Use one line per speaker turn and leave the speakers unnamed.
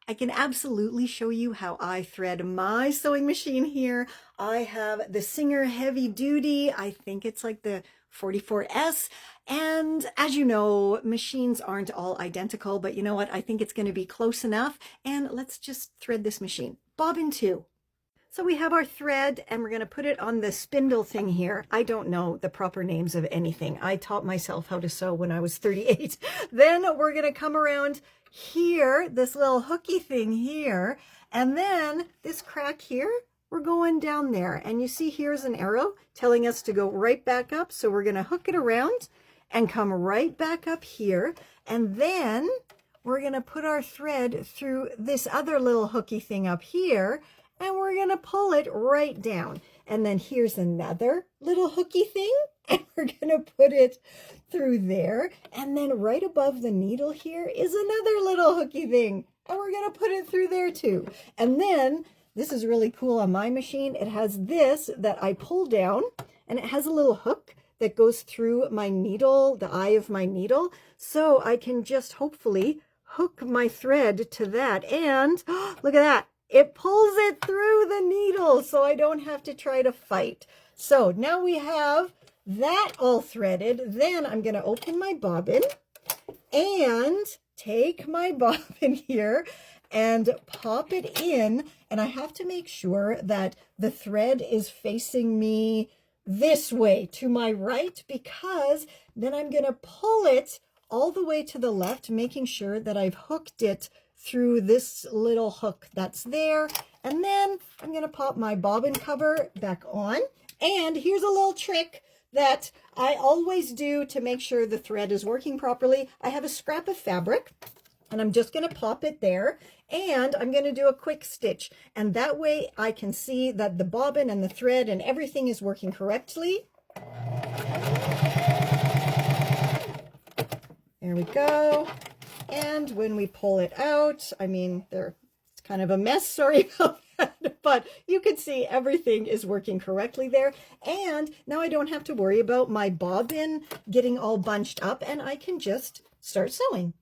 I can absolutely show you how I thread my sewing machine here. I have the Singer Heavy Duty. I think it's like the 44S. And as you know, machines aren't all identical, but you know what? I think it's going to be close enough. And let's just thread this machine. Bobbin 2. So we have our thread and we're going to put it on the spindle thing here. I don't know the proper names of anything. I taught myself how to sew when I was 38. Then we're going to come around here, this little hooky thing here, and then this crack here, we're going down there. And you see here's an arrow telling us to go right back up. So we're going to hook it around and come right back up here. And then we're going to put our thread through this other little hooky thing up here. And we're going to pull it right down. And then here's another little hooky thing. And we're going to put it through there. And then right above the needle here is another little hooky thing. And we're going to put it through there too. And then this is really cool on my machine. It has this that I pull down. And it has a little hook that goes through my needle, the eye of my needle. So I can just hopefully hook my thread to that. And look at that. It pulls it through the needle, so I don't have to try to fight. So now we have that all threaded. Then I'm going to open my bobbin and take my bobbin here and pop it in. And I have to make sure that the thread is facing me this way to my right, because then I'm going to pull it all the way to the left, making sure that I've hooked it through this little hook that's there. And then I'm going to pop my bobbin cover back on. And here's a little trick that I always do to make sure the thread is working properly. I have a scrap of fabric and I'm just going to pop it there. And I'm going to do a quick stitch. And that way I can see that the bobbin and the thread and everything is working correctly. There we go. And when we pull it out, I mean, it's kind of a mess, sorry about that, but you can see everything is working correctly there. And now I don't have to worry about my bobbin getting all bunched up, and I can just start sewing.